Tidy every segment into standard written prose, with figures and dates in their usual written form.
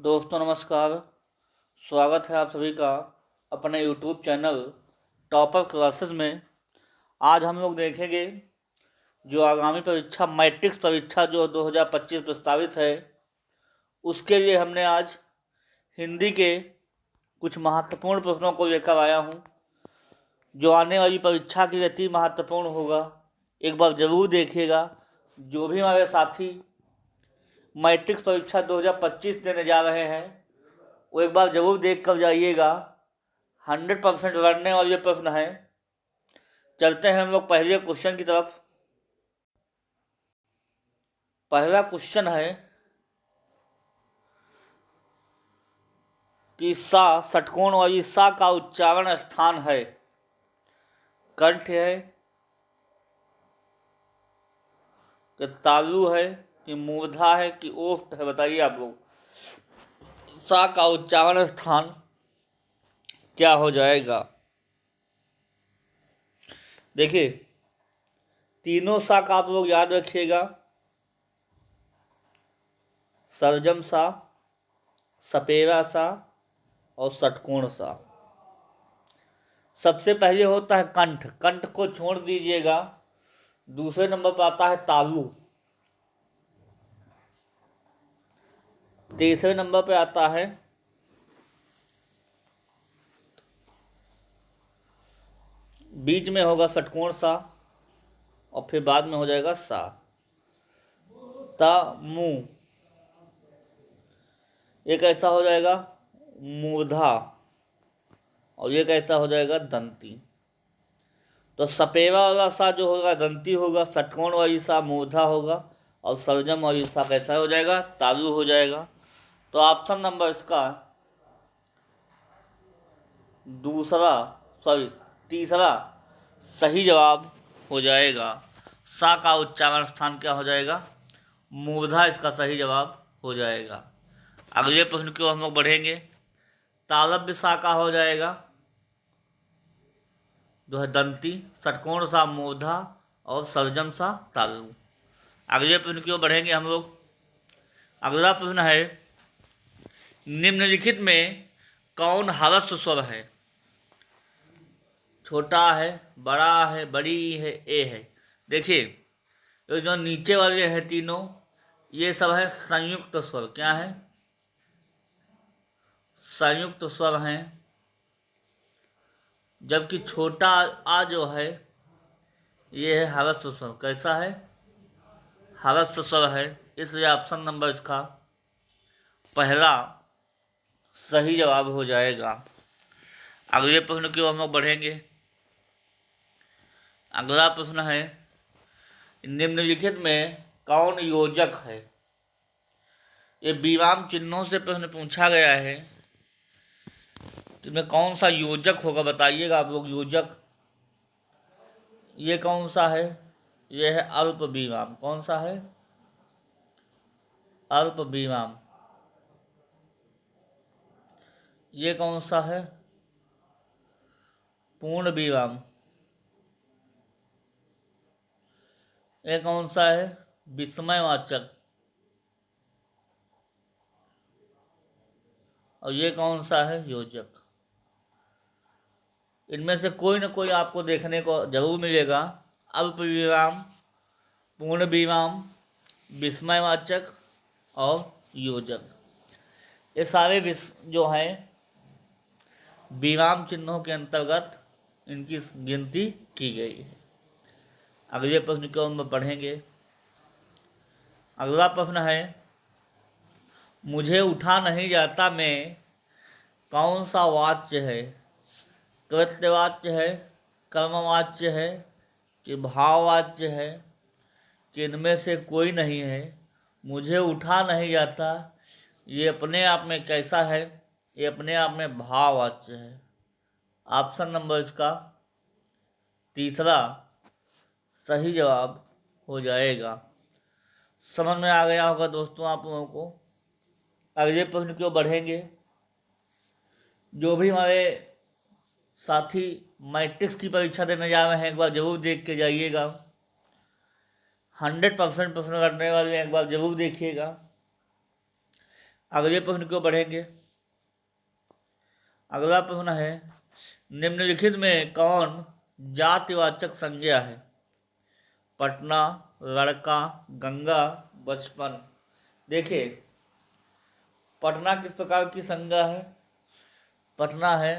दोस्तों नमस्कार। स्वागत है आप सभी का अपने यूट्यूब चैनल टॉपर क्लासेस में। आज हम लोग देखेंगे जो आगामी परीक्षा मैट्रिक्स परीक्षा जो 2025 प्रस्तावित है, उसके लिए हमने आज हिंदी के कुछ महत्वपूर्ण प्रश्नों को लेकर आया हूँ, जो आने वाली परीक्षा के लिए अति महत्वपूर्ण होगा। एक बार ज़रूर देखिएगा। जो भी हमारे साथी मैट्रिक्स परीक्षा 2025 देने जा रहे हैं, वो एक बार ज़रूर देख कर जाइएगा। 100% लड़ने वाले प्रश्न है। चलते हैं हम लोग पहले क्वेश्चन की तरफ। पहला क्वेश्चन है कि सा षटकोण वाली सा का उच्चारण स्थान है। कंठ है कि तालु है कि मूर्धा है कि ओष्ठ है? बताइए आप लोग, सा का उच्चारण स्थान क्या हो जाएगा? देखिए, तीनों सा का आप लोग याद रखिएगा। सर्जम सा, सपेरा सा और षटकोण सा। सबसे पहले होता है कंठ। कंठ को छोड़ दीजिएगा। दूसरे नंबर पर आता है तालु। तीसरे नंबर पर आता है बीच में होगा षटकोण सा और फिर बाद में हो जाएगा सा। ता मु, एक ऐसा हो जाएगा मूर्धा और ये कैसा हो जाएगा दंती। तो सपेरा वाला सा जो होगा दंती होगा, षटकोण वाली सा मूर्धा होगा और सर्जम वाली सा कैसा हो जाएगा? तालु हो जाएगा। तो ऑप्शन नंबर इसका तीसरा सही जवाब हो जाएगा। सा का उच्चारण स्थान क्या हो जाएगा? मूर्धा इसका सही जवाब हो जाएगा। अगले प्रश्न की ओर हम लोग बढ़ेंगे। तालव्य सा का हो जाएगा जो है दंती, षटकोण सा मूर्धा और सर्जम सा तालु। अगले प्रश्न की ओर बढ़ेंगे हम लोग। अगला प्रश्न है, निम्नलिखित में कौन ह्रस्व स्वर है? छोटा है, बड़ा है, बड़ी है, ए है? देखिए, ये जो नीचे वाले हैं तीनों, ये सब है संयुक्त स्वर। क्या है? संयुक्त स्वर हैं। जबकि छोटा आ जो है ये है ह्रस्व स्वर। कैसा है? ह्रस्व स्वर है। इसलिए ऑप्शन नंबर इसका पहला सही जवाब हो जाएगा। अगले प्रश्न की ओर हम लोग बढ़ेंगे। अगला प्रश्न है, निम्नलिखित में कौन योजक है? ये विराम चिन्हों से प्रश्न पूछा गया है। इसमें कौन सा योजक होगा? बताइएगा आप लोग। योजक ये कौन सा है? ये है अल्प विराम। कौन सा है? अल्प विराम। ये कौन सा है? पूर्ण विराम। ये कौन सा है? विस्मयवाचक। और ये कौन सा है? योजक। इनमें से कोई ना कोई आपको देखने को जरूर मिलेगा। अल्प विराम, पूर्ण विराम, विस्मयवाचक और योजक। ये सारे जो हैं विराम चिन्हों के अंतर्गत इनकी गिनती की गई है। अगले प्रश्न को हम पढ़ेंगे। अगला प्रश्न है, मुझे उठा नहीं जाता में कौन सा वाच्य है? कृत्यवाच्य है, कर्मवाच्य है कि भाववाच्य है कि इनमें से कोई नहीं है? मुझे उठा नहीं जाता ये अपने आप में कैसा है? ये अपने आप में भाववाच्य है। ऑप्शन नंबर इसका तीसरा सही जवाब हो जाएगा। समझ में आ गया होगा दोस्तों आप लोगों को। अगले प्रश्न की ओर बढ़ेंगे। जो भी हमारे साथी मैट्रिक्स की परीक्षा देने जा रहे हैं, एक बार जरूर देख के जाइएगा। 100% प्रश्न करने वाले एक बार जरूर देखिएगा। अगले प्रश्न को बढ़ेंगे। अगला प्रश्न है, निम्नलिखित में कौन जातिवाचक संज्ञा है? पटना, लड़का, गंगा, बचपन। देखिए, पटना किस प्रकार की संज्ञा है? पटना है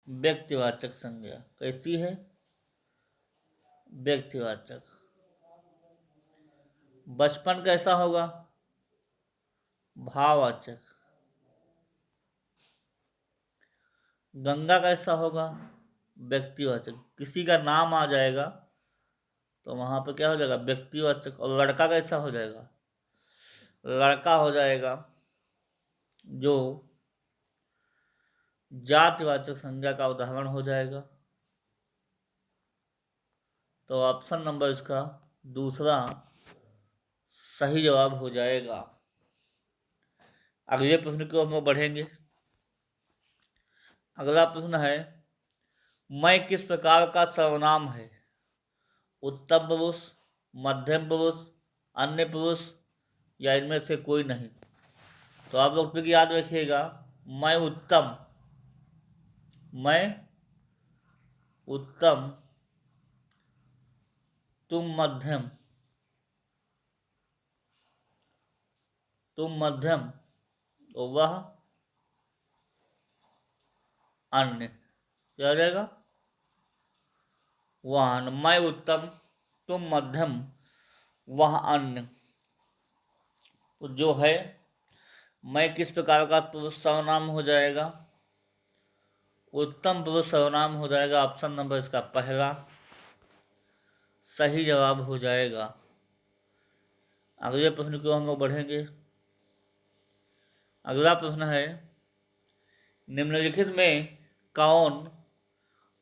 व्यक्तिवाचक संज्ञा। कैसी है? व्यक्तिवाचक। बचपन कैसा होगा? भाववाचक। गंगा कैसा होगा? व्यक्तिवाचक। किसी का नाम आ जाएगा तो वहां पर क्या हो जाएगा? व्यक्तिवाचक। और लड़का कैसा हो जाएगा? लड़का हो जाएगा जो जातिवाचक संज्ञा का उदाहरण हो जाएगा। तो ऑप्शन नंबर इसका दूसरा सही जवाब हो जाएगा। अगले प्रश्न को हम लोग बढ़ेंगे। अगला प्रश्न है, मैं किस प्रकार का सर्वनाम है? उत्तम पुरुष, मध्यम पुरुष, अन्य पुरुष या इनमें से कोई नहीं? तो आप लोग ट्रिक याद रखिएगा। मैं उत्तम, मैं उत्तम, तुम मध्यम, तुम मध्यम, तो वह अन्य। क्या हो जाएगा? वह अन्य। मैं उत्तम, तुम मध्यम, वह अन्य। तो जो है मैं किस प्रकार का पुरुष सर्वनाम हो जाएगा? उत्तम पुरुष सर्वनाम हो जाएगा। ऑप्शन नंबर इसका पहला सही जवाब हो जाएगा। अगले प्रश्न को हम लोग बढ़ेंगे। अगला प्रश्न है, निम्नलिखित में कौन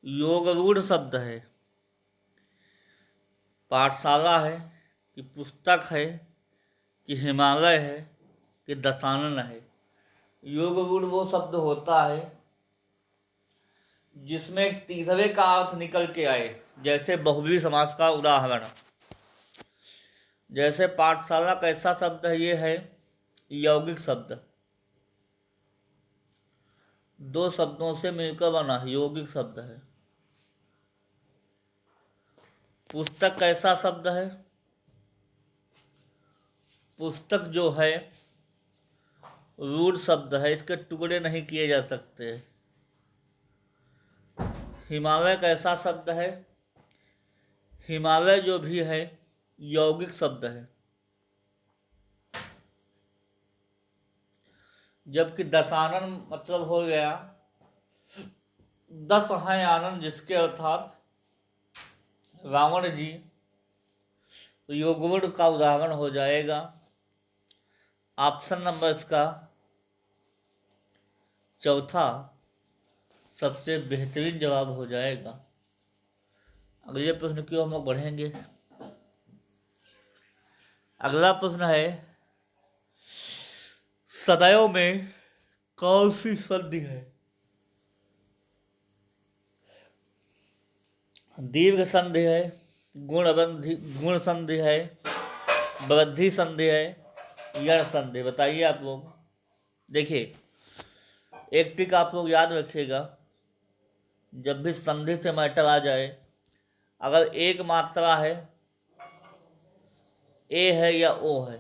योगरूढ़ शब्द है? पाठशाला है कि पुस्तक है कि हिमालय है कि दशानन है? योगरूढ़ वो शब्द होता है जिसमें तीसरे का अर्थ निकल के आए, जैसे बहुव्रीहि समास का उदाहरण। जैसे पाठशाला कैसा शब्द है? ये है यौगिक शब्द, दो शब्दों से मिलकर बना है, यौगिक शब्द है। पुस्तक कैसा शब्द है? पुस्तक जो है रूढ़ शब्द है, इसके टुकड़े नहीं किए जा सकते। हिमालय कैसा शब्द है? हिमालय जो भी है यौगिक शब्द है। जबकि दशानन मतलब हो गया 10 हैं आनंद जिसके, अर्थात रावण जी। तो योगरूढ़ का उदाहरण हो जाएगा। ऑप्शन नंबर इसका चौथा सबसे बेहतरीन जवाब हो जाएगा। अगले प्रश्न की ओर हम लोग बढ़ेंगे। अगला प्रश्न है, सदैव में कौन सी संधि है? दीर्घ संधि है, गुण संधि है, वृद्धि संधि है, यण संधि? बताइए आप लोग। देखिए, एक ट्रिक आप लोग याद रखिएगा। जब भी संधि से मैटर आ जाए, अगर एक मात्रा है, ए है या ओ है,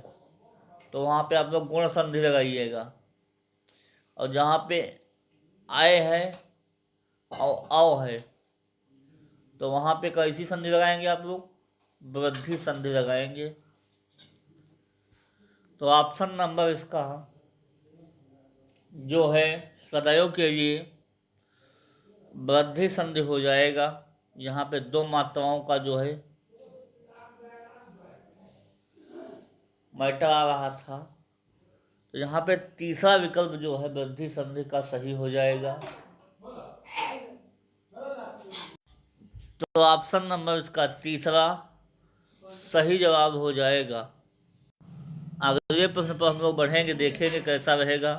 तो वहाँ पे आप लोग गुण संधि लगाइएगा। और जहाँ पे आय है और अव है, तो वहाँ पे कैसी संधि लगाएंगे आप लोग? वृद्धि संधि लगाएंगे। तो ऑप्शन नंबर इसका जो है सदैव के लिए वृद्धि संधि हो जाएगा। यहाँ पे दो मात्राओं का जो है मैटर आ रहा था, तो यहाँ पे तीसरा विकल्प जो है वृद्धि संधि का सही हो जाएगा। तो ऑप्शन नंबर इसका तीसरा सही जवाब हो जाएगा। अगले प्रश्न पर हम लोग बढ़ेंगे, देखेंगे कैसा रहेगा।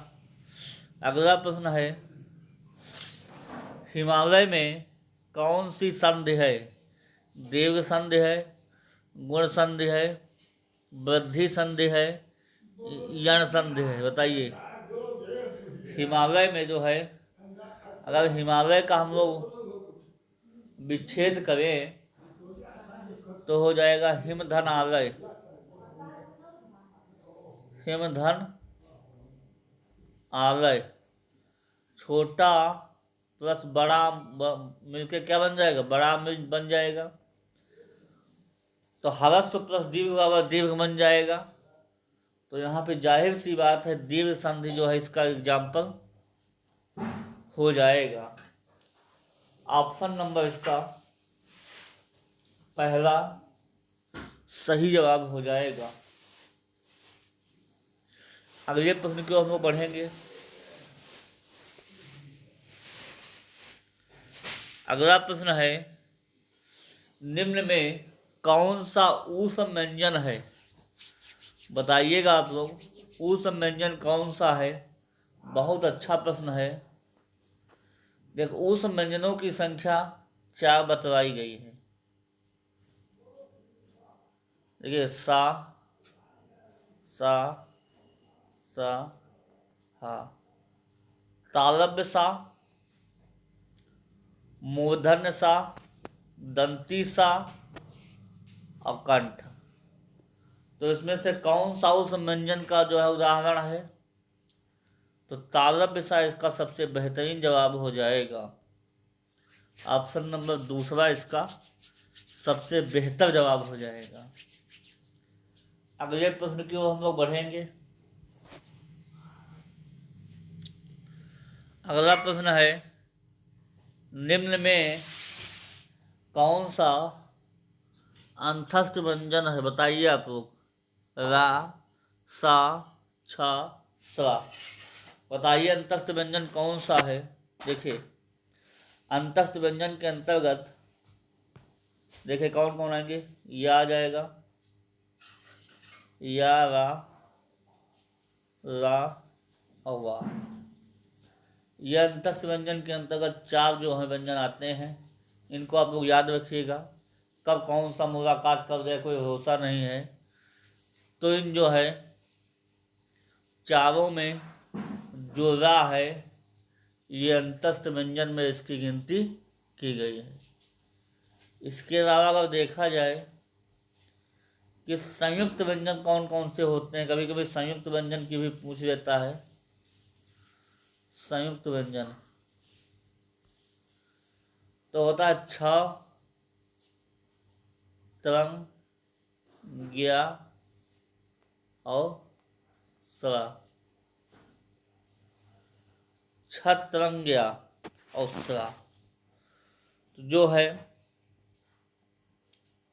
अगला प्रश्न है, हिमालय में कौन सी संधि है? दीर्घ संधि है, गुण संधि है, वृद्धि संधि है, यण संधि है। बताइए, हिमालय में जो है, अगर हिमालय का हम लोग विच्छेद करें तो हो जाएगा हिमधन आलय। हिमधन आलय, छोटा प्लस बड़ा मिलके क्या बन जाएगा? बड़ा मिल बन जाएगा। तो ह्रस्व प्लस दीर्घ बराबर दीर्घ बन जाएगा। तो यहाँ पे जाहिर सी बात है दीर्घ संधि जो है इसका एग्जाम्पल हो जाएगा। ऑप्शन नंबर इसका पहला सही जवाब हो जाएगा। अगले प्रश्न की ओर हम लोग बढ़ेंगे। अगला प्रश्न है, निम्न में कौन सा ऊष्म व्यंजन है? बताइएगा आप लोग, ऊष्म व्यंजन कौन सा है? बहुत अच्छा प्रश्न है। देखो, ऊष्म व्यंजनों की संख्या 4 बतलाई गई है। देखिए, सा, सा, सा, हा, तालव्य सा, मूर्धन्य सा, दंती सा और कंठ। तो इसमें से कौन सा उस व्यंजन का जो है उदाहरण है? तो तालव्य सा इसका सबसे बेहतरीन जवाब हो जाएगा। ऑप्शन नंबर दूसरा इसका सबसे बेहतर जवाब हो जाएगा। अगले प्रश्न की ओर हम लोग बढ़ेंगे। अगला प्रश्न है, निम्न में कौन सा अंतस्थ व्यंजन है? बताइए आप लोग। रा, सा, छ, स्वा। बताइए अंतस्थ व्यंजन कौन सा है? देखिए, अंतस्थ व्यंजन के अंतर्गत देखिए कौन कौन आएंगे। या आ जाएगा, या, रा और वा। यह अंतस्थ व्यंजन के अंतर्गत 4 जो है व्यंजन आते हैं। इनको आप लोग याद रखिएगा। कब कौन सा मुलाकात कर जाए कोई भरोसा नहीं है। तो इन जो है चारों में जो रा है ये अंतस्थ व्यंजन में इसकी गिनती की गई है। इसके अलावा अगर देखा जाए कि संयुक्त व्यंजन कौन कौन से होते हैं, कभी कभी संयुक्त व्यंजन की भी पूछ लेता है। संयुक्त व्यंजन तो होता है छ, त्रंग, ज्ञा और स्वा। छत्रंग, ज्ञा और स्वा तो जो है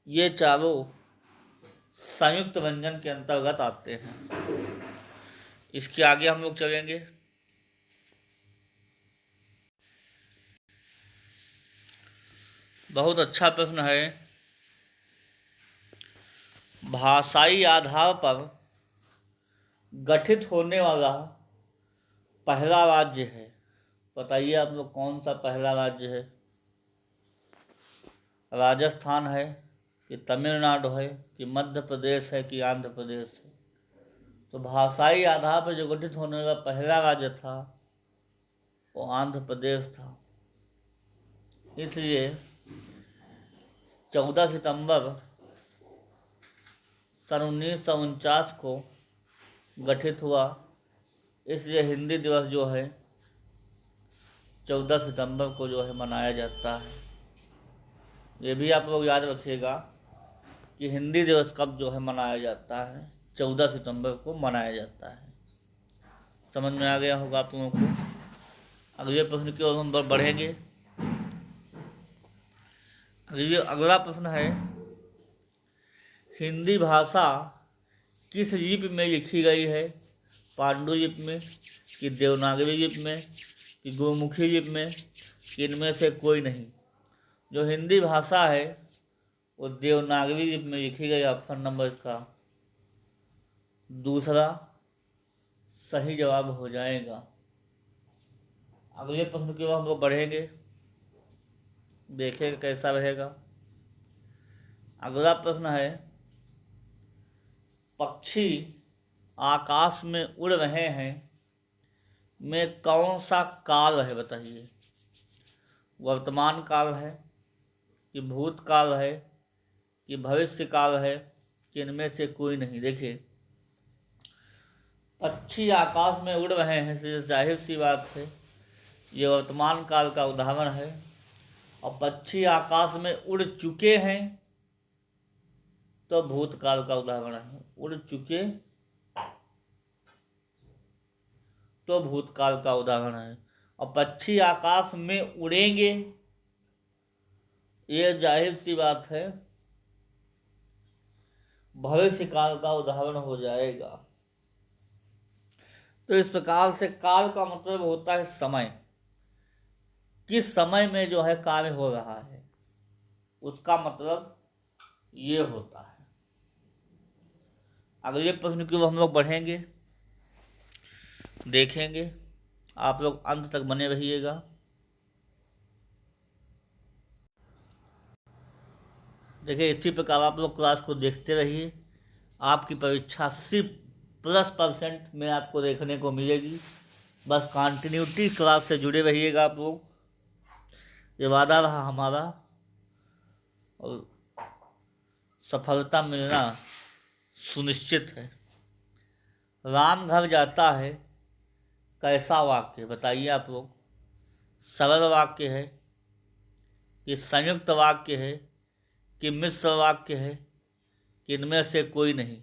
ये चारों संयुक्त व्यंजन के अंतर्गत आते हैं। इसके आगे हम लोग चलेंगे। बहुत अच्छा प्रश्न है। भाषाई आधार पर गठित होने वाला पहला राज्य है। बताइए आप लोग कौन सा पहला राज्य है? राजस्थान है कि तमिलनाडु है कि मध्य प्रदेश है कि आंध्र प्रदेश है? तो भाषाई आधार पर जो गठित होने वाला पहला राज्य था वो आंध्र प्रदेश था। इसलिए 14 सितंबर सन 1949 को गठित हुआ। इसलिए हिंदी दिवस जो है 14 सितंबर को जो है मनाया जाता है। ये भी आप लोग याद रखिएगा कि हिंदी दिवस कब जो है मनाया जाता है। 14 सितंबर को मनाया जाता है। समझ में आ गया होगा आप लोगों को। अगले प्रश्न की ओर हम बढ़ेंगे। अगला प्रश्न है, हिंदी भाषा किस लिपि में लिखी गई है? पांडुलिपि में कि देवनागरी लिपि में कि गुरुमुखी लिपि में कि इनमें से कोई नहीं? जो हिंदी भाषा है वो देवनागरी लिपि में लिखी गई। ऑप्शन नंबर इसका दूसरा सही जवाब हो जाएगा। अगले प्रश्न की ओर हम लोग बढ़ेंगे, देखेंगे कैसा रहेगा। अगला प्रश्न है, पक्षी आकाश में उड़ रहे हैं में कौन सा काल है, बताइए। वर्तमान काल है कि भूतकाल है कि भविष्य काल है कि इनमें से कोई नहीं। देखिए, पक्षी आकाश में उड़ रहे हैं, तो जाहिर सी बात है ये वर्तमान काल का उदाहरण है। और पक्षी आकाश में उड़ चुके हैं तो भूतकाल का उदाहरण है। उड़ चुके तो भूतकाल का उदाहरण है। और पक्षी आकाश में उड़ेंगे, ये जाहिर सी बात है भविष्य काल का उदाहरण हो जाएगा। तो इस प्रकार से काल का मतलब होता है समय। किस समय में जो है कार्य हो रहा है, उसका मतलब ये होता है। अगले प्रश्न की ओर हम लोग बढ़ेंगे, देखेंगे। आप लोग अंत तक बने रहिएगा। देखिए, इसी प्रकार आप लोग क्लास को देखते रहिए। आपकी परीक्षा 80+% में आपको देखने को मिलेगी। बस कंटिन्यूटी क्लास से जुड़े रहिएगा आप लोग, ये वादा रहा हमारा। और सफलता मिलना सुनिश्चित है। राम घर जाता है, कैसा वाक्य, बताइए आप लोग। सरल वाक्य है कि संयुक्त वाक्य है कि मिश्र वाक्य है कि इनमें से कोई नहीं।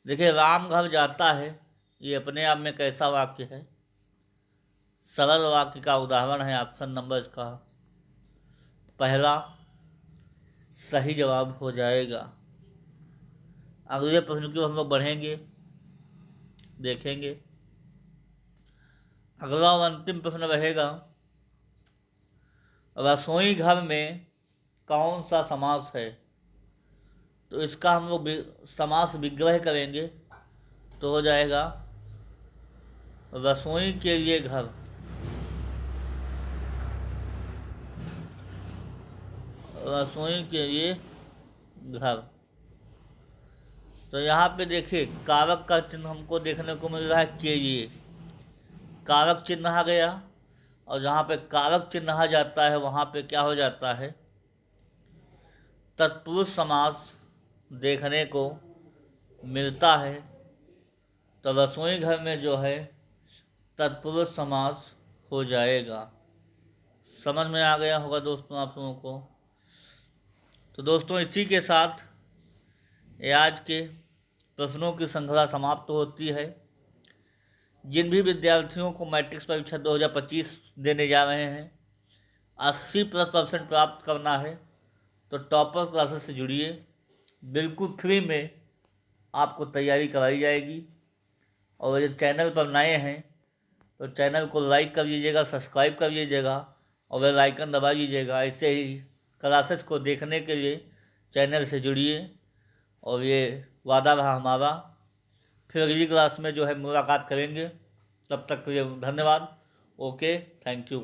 देखिए, राम घर जाता है, ये अपने आप में कैसा वाक्य है, सरल वाक्य का उदाहरण है। ऑप्शन नंबर इसका पहला सही जवाब हो जाएगा। अगले प्रश्न की हम लोग बढ़ेंगे, देखेंगे। अगला और अंतिम प्रश्न रहेगा, रसोई घर में कौन सा समास है। तो इसका हम लोग समास विग्रह करेंगे तो हो जाएगा रसोई के लिए घर। रसोई के लिए घर। तो यहाँ पे देखिए, कारक का चिन्ह हमको देखने को मिल रहा है के लिए। कारक चिन्ह आ गया, और जहाँ पे कारक चिन्ह आ जाता है वहाँ पे क्या हो जाता है, तत्पुरुष समास देखने को मिलता है। तो रसोई घर में जो है तत्पुरुष समास हो जाएगा। समझ में आ गया होगा दोस्तों आप लोगों को। तो दोस्तों, इसी के साथ ये आज के प्रश्नों की श्रृंखला समाप्त होती है। जिन भी विद्यार्थियों को मैट्रिक्स परीक्षा 2025 देने जा रहे हैं, 80+% प्राप्त करना है, तो टॉपर क्लासेस से जुड़िए। बिल्कुल फ्री में आपको तैयारी कराई जाएगी। और यदि चैनल पर नए हैं तो चैनल को लाइक कर लीजिएगा, सब्सक्राइब कर लीजिएगा और बेल आइकन दबा लीजिएगा। ऐसे ही क्लासेस को देखने के लिए चैनल से जुड़िए। और ये वादा रहा हमारा, फिर अगली क्लास में जो है मुलाकात करेंगे। तब तक के लिए धन्यवाद। Okay, thank you.